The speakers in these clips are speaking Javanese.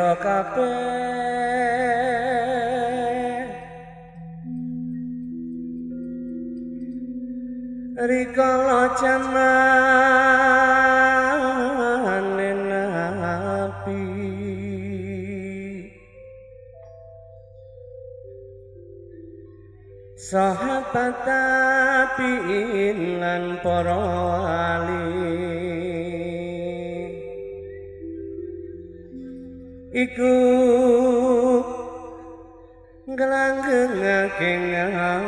sira kabeh rikala jamane nabi sahabat tabi'in lan para wali iku nglanggengake ngaji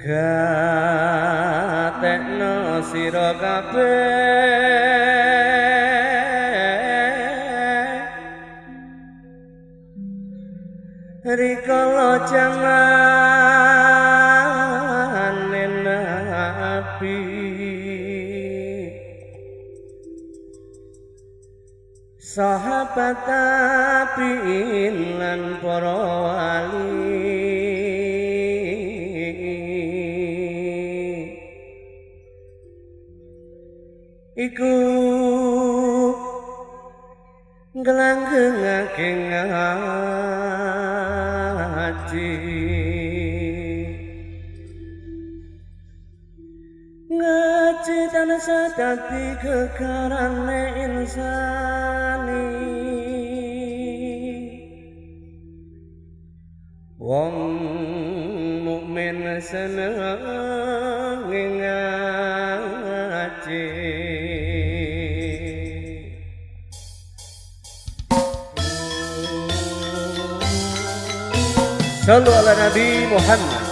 gatekno sira kabeh rikala jamane nabi sahabat tabi'in lan para wali iku nglanggengake ngaji ngaji tansah dadi gegarane insani wong mukmin seneng ngaji Sallu ala Nabi Muhammad.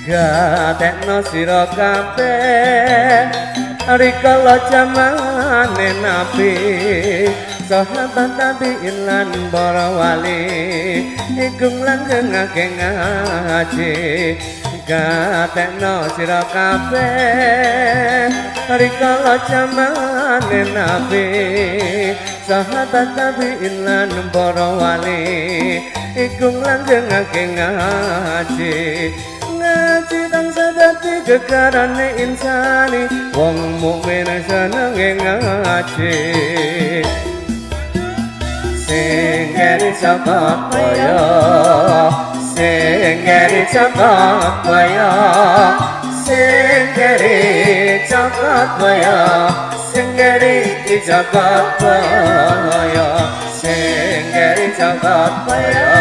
Gatekno sira kabeh rikala jamane nabi sahabat tabi'in lan para wali iku nglanggengake ngaji gatekno sira kabeh rikala jamane nabi sahabat tabi'in lan para wali iku nglanggengake ngaji ngaji tansah dadi gegarane insani wong mukmin senenge ngaji sing ngeri sapa kaya sing ngeri sapa kaya sing ngeri jagat kaya sing ngeri jagat kaya sing ngeri jagat kaya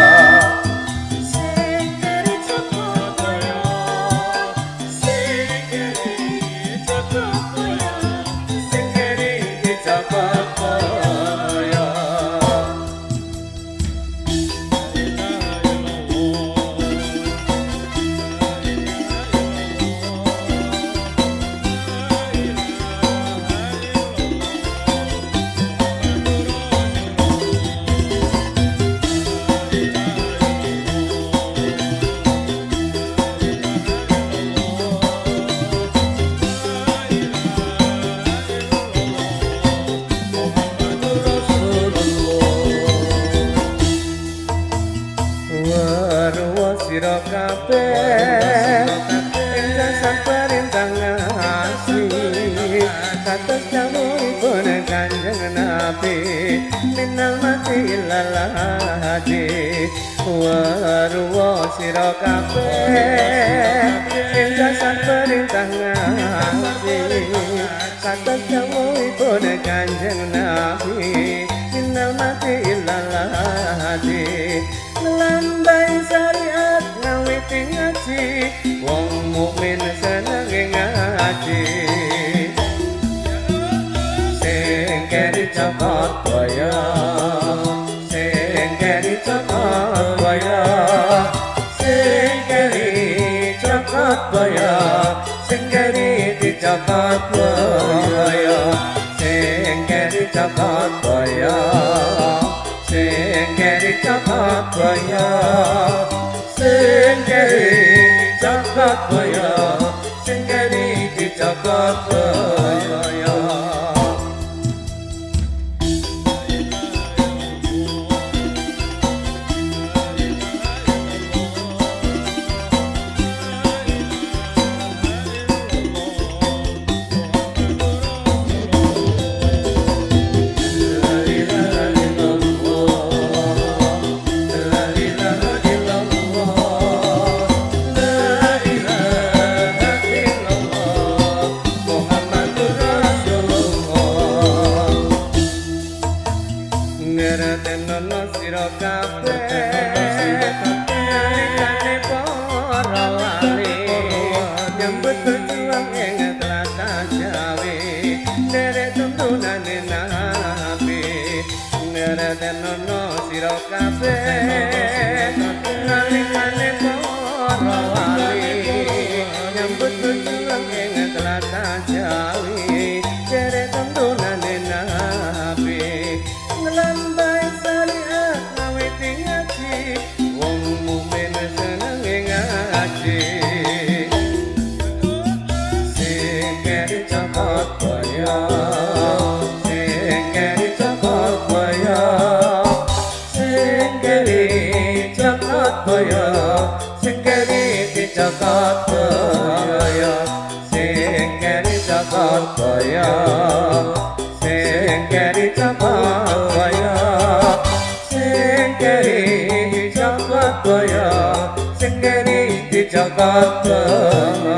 sira kabeh ingkang perintah ngasih kados dawuhipun Kanjeng Nabi minal mati illal hadi warwa sira kabeh ingkang perintah ngasih kados dawuhipun Kanjeng Nabi innal mati illal hadi ngelambai syariat ngawiti ngaji wong mukmin seneng ngaji sing keri cokot boyo sing keri cokot boyo sing keri cokot boyo sing keri dicokot boyo sing keri cokot boyo sing keri cokot boyo sing keri cokot boyo sing keri dicokot boyo ngertenono sira kabeh nalikane para wali nyambut berjuang ing tlatah Jawi derek tuntunane nabi ngertenono sira kabeh nalikane para wali nyambut berjuang ing tlatah Jawi derek tuntunane nabi ngelambai syariat ngawiti ngaji wong mukmin seneng ngaji sing keri cokot boyo sing keri cokot boyo sing keri cokot boyo sing keri dicokot boyo sing keri cokot boyo sing keri cokot boyo sing keri dicokot boyo sing keri dicokot boyo